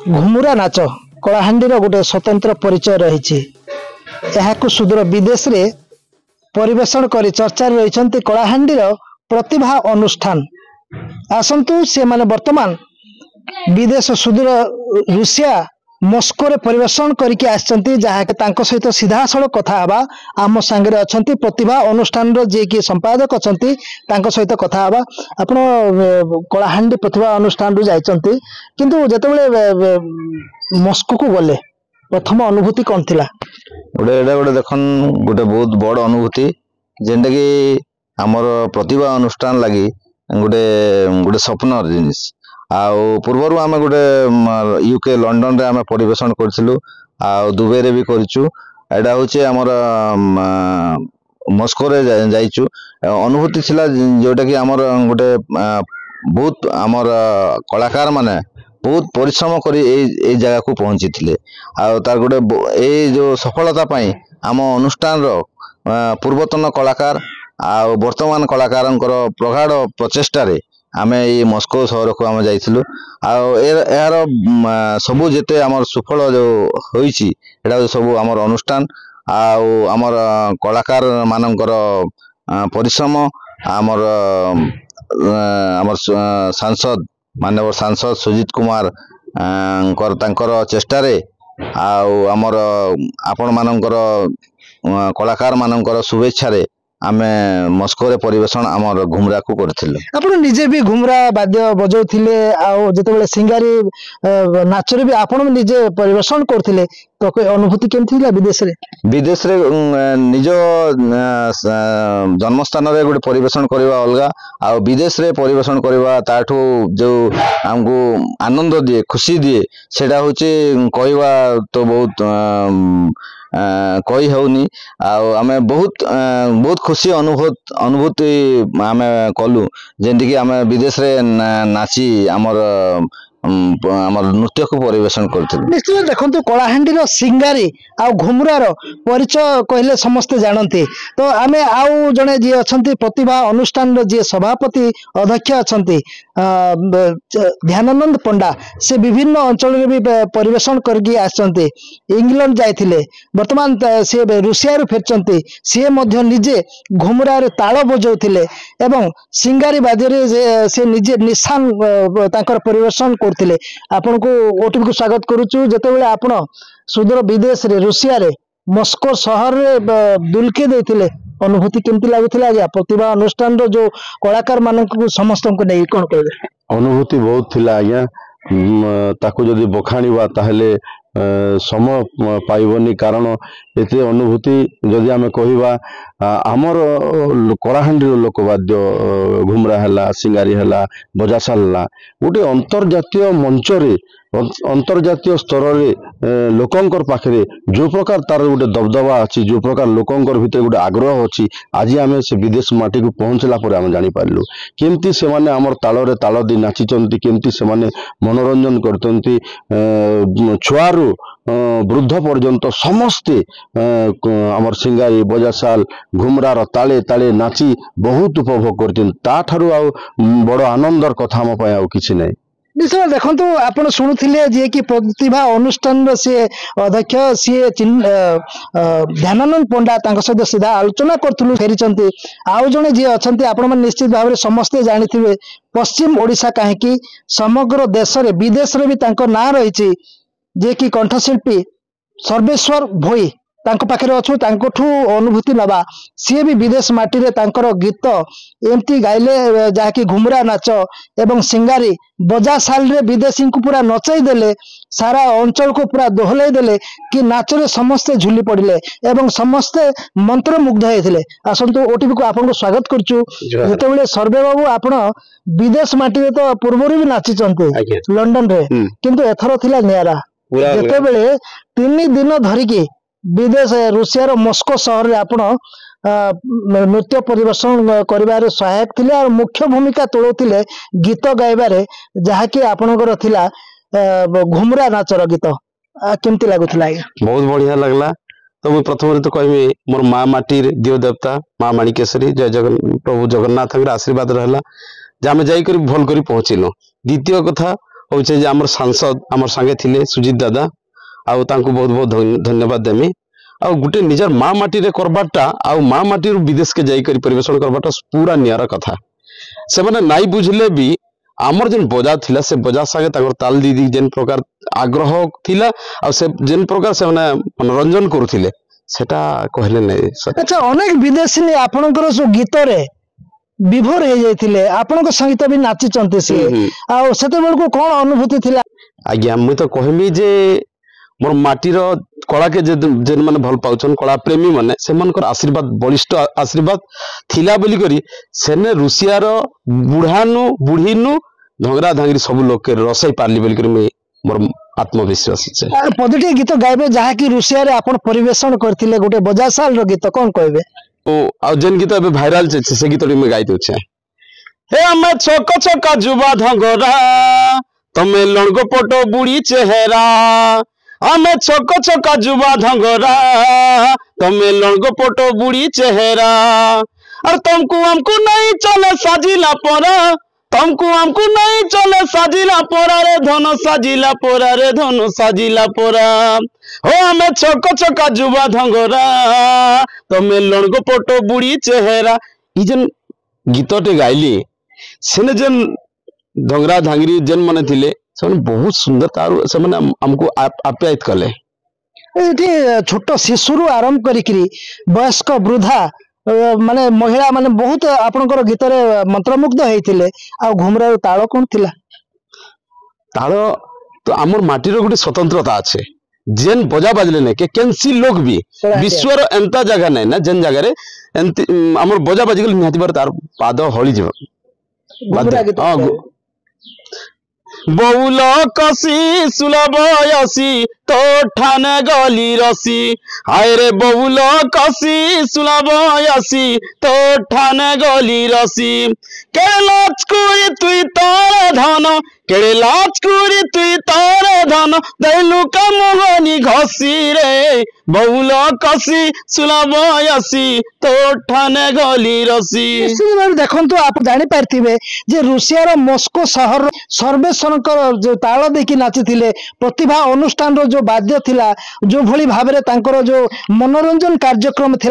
घुमुरा नाच कलाहांडीर गोटे स्वतंत्र परिचय रही सुदूर विदेश रे परिवेशन कर चर्चा रही कलाहांडीर प्रतिभा अनुष्ठान आसतु से माने वर्तमान विदेश सुदूर रूसिया मस्को रे परिवेशन करके आसचंती जहाँ सहित सीधा सड़क कथा हवा आम सांगे अच्छा प्रतिभा अनुष्ठान जे कि संपादक अच्छा सहित कथा हवा आपण कलाहांडी प्रतिभा अनुष्ठान रु जाइचंती किंतु जेतेबेले मस्को को गले प्रथम अनुभूति कौन थिला गोटे देखन गोटे बहुत बड़ अनुभूति जेंटा कि हमर प्रतिभा अनुष्ठान लगी गोटे गोटे स्वप्न जिनिस आउ पूर्वर आम गोटे यूके लंडन रे आम परिवेशन करथिलु आउ दुबई रे भी करिचु एडा होचे हमर मस्को रे जाइचु अनुभूति थिला जोटा कि हमर गोटे बहुत हमर कलाकार माने बहुत परिश्रम करी ए जगह को पहुंची थिले आ तार गोटे ए जो सफलता पाई आम अनुष्ठान रो पूर्वतन कलाकार आ वर्तमान कलाकारंकर प्रगाढ़ प्रचेष्टा रे आमे ये मस्को शहर को आम जाइथिलु आ यार सबु जेते हमर सुफल जो होईची एडा सबु हमर अनुष्ठान आउ हमर कलाकार मानकर परिश्रम हमर हमर सांसद माननीय सांसद सुजीत कुमार तांकर चेष्टा रे आउ हमर आपण मानकर कलाकार मानकर शुभेच्छा रे आमे मस्को रे परिवेशन हमर घुमरा को करथिले आपण निजे भी घुमरा वाद्य बजाउथिले आ जेतेबेले सिंगारी नाच रे भी आपण निजे परिवेशन करथिले तो कोई अनुभूति केमथि थिला विदेश रे निज जन्मस्थान रे गोटे परिवेशन करबा अलगा आ विदेश रे परिवेशन करबा ताठो जो हमको आनंद दिए खुशी दिए सेडा होचे कहबा तो बहुत कही होनी आमे बहुत बहुत खुशी अनुभूति आमे कलु जेंति कि आमे विदेश रे नाची हमर नृत्य को परिवेशन करथिल निश्चित देखंतु कलाहांडी रो सिंगारी आ घुमरा रो परिचय कहले समस्त जानती तो आमे आउ जने जे अछंती प्रतिभा अनुष्ठान रो जे सभापति अध्यक्ष अछंती ध्यानानंद पंडा से विभिन्न अंचल रे भी परिवेशन करके आछंती इंग्लैंड जाइथिले वर्तमान से रूसिया रो फेरचंती से मध्य निजे घुमरा रे ताଳ बजाउथिले एवं सिंगारी बाद्य रे से निजे निशान तांकर परिवेशन करथिले आपन को ओटीपी को स्वागत करूछु जेतेबेले आपण सुदूर विदेश रे रूसिया रे मस्को शहर रे दुलके देथिले अनुभूति केमति लागुथिला आज्ञा प्रतिभा अनुष्ठान रो जो कलाकार मानन को समस्त को नै कोन कहबे अनुभूति बहुत थिला आज्ञा ताको जदी बखाणीबा ताहले समय पाइबनी कारण एते अनुभूति जदि आमे कहिबा आमर कलाहांडी लोक वाद्य घुमरा हला सिंगारी हला बजासाल हला गोटे अंतर्जातीय मंच रे अंतर्जातीय स्तर रे लोकंकर पाखरे जो प्रकार तार गोटे दबदबा अछि जो प्रकार लोकंकर भितर गोटे आग्रह अछि आज आमे से विदेश माटी को पहुंचला पर आमे जानि पारलु केमती से माने हमर ताल रे ताल दी नाची चंती केमती से माने मनोरंजन करतंती छुआरू वृद्ध पर्यंत समस्ते हमर सिंगारी बजासाल घुमरार ताले ताले नाची बहुत उपभोग करथिन ता ठारू आ बड़ आनंदर कथा म पय आ किछि नै निश्चय देखंतु आपण सुनुथिले जे कि प्रतिभा अनुष्ठान से अध्यक्ष सी ध्यानानंद पंडा तांक सहित सीधा आलोचना करथुलु फेरिचंती आउ जने जे अछंती आपण मन निश्चित भाव रे समस्त जानिथिबे पश्चिम ओडिशा काहे कि समग्र देश रे विदेश रे भी तांको ना रहिछि जे कि कंठशिल्पी सर्वेश्वर भोई तांको पाखरे अछु तांको ठू अनुभूति नबा सी भी विदेश माटी रे तांकर गीत एमती गाइले जाकी घुमरा नाच एवं सिंगारी बजा साल रे विदेशी को पूरा नचाई देले सारा अंचल को पूरा दोहलाई देले कि नाच रे समस्त झुली पड़िले एवं समस्त मंत्र मुग्ध हेथिले आसंतु ओटीपी को आपन को स्वागत करछु जेतेबेले सर्वे बाबू आपण विदेश माटी रे तो पूर्वरु भी नाची चंते लंडन रे किंतु एथरो थिला नियारा जेतेबेले 3 दिन धरि की विदेश रूसिया रो मस्को शहर रे आपण नृत्य परिवेशन करिबारे सहायक थिले और मुख्य भूमिका तोलुथिले गीत गाइबारे जहा कि आपनकर थिला घुमरा नाचर गीत केमति लागुथिला बहुत बढ़िया लागला तो मैं प्रथम तो कहबी मोर माँ माटी दिव देवता माँ माणिकेश्वरी जय जगन प्रभु जगन्नाथ आशीर्वाद रहला जे आमे जाई करी भल करी पहुंचिलो द्वितीय कथा होचे जे हमर सांसद हमर संगे थिले सुजीत दादा आउ तांको बहुत बहुत धन्यवाद देमी आउ गुटे निजर माँ माटी रे करबाटा आउ माँ माटी रु विदेश के जाई करी परिवेशन करबाटा पूरा नियारा कथा से माने नाई बुझले भी आमर जेन बजा थिला से बजा संगे ताकर ताल दीदी जेन प्रकार आग्रह थिला आ से जेन प्रकार से माने मनोरंजन करूथिले सेटा कहले नै। अच्छा अनेक विदेशी ने आपनकर जो गीत रे विभोर हो जाइथिले आपनक संगीत भी नाची चंते से आ सेते बेल को कोन अनुभूति थिला? आज्ञा मुई तो कहमी जे मोर माटीर कला के जेन माने भल पाउछन कला प्रेमी माने सेमनकर आशीर्वाद बलिष्ठ आशीर्वाद थिला बोली करी सेने रुसिया रो बुढ़ानु बुढ़ीनु धंगरा धांगरी सब लोग के रसई पारली बोली करी मुई मोर आत्मविश्वास छे। पदिटी गीत गाइबे जहा कि रुसिया रे आपण परिवेशन करथिले गोटे बजासाल रो गीत कोन कहबे? ओ आ जेन गीत अबे भाइराल छे से गीत में गाई दउछे हे हमें छोक छोका जुबा धंगरा तमे लणगो पटो बुढ़ी चेहरा हमें छोक छोका जुबा धंगरा तमे लणगो पटो बुढ़ी चेहरा और तुमको हमको नहीं चले साजिला पोरा तुमको हमको नहीं चले साजिला पोरा रे धन साजिला पोरा रे धन साजिला पोरा हो हमें छोक छोका जुबा धंगरा तमे लणगो पटो बुढ़ी चेहरा ई जेन गीतटे गाइली सेने जेन धंगरा धांगरी जेन माने थिले से बहुत सुंदर तार से माने हमको आप्यायित कले। एठी छोट शिशुरु आरंभ करिकरी वयस्क वृद्धा माने महिला माने बहुत आपनकर गीत रे मंत्रमुग्ध हेतिले आ घुमरा ताळ कोन थिला? ताळ तो हमर माटी रो गुटे स्वतंत्रता আছে जेन बजा बाजले ने के केनसी लोग भी विश्वर एंता जगह नै ना जेन जगह रे एंती हमर बजा बाजिगल निहाती बार तार पाद हळी जेबा बहुल कसी सुलभयसी तो ठाने गली रसी हाय रे बहुल कसी सुलभयसी तो ठाने गली रसी केड़े लाचकुरी तुई तार धन केड़े लाचकुरी तुई तार धन दैलु का मोहनी घसी रे बहुल कसी सुलभयसी तो ठाने गली रसी। देखंतु आप जानि पारथिबे जे रूसिया रो मॉस्को शहर सर्वेश्वरकर जो ताल देखि नाची थिले प्रतिभा अनुष्ठान रो जो वाद्य थिला जो भली भाबरे तांकर जो मनोरंजन कार्यक्रम थिला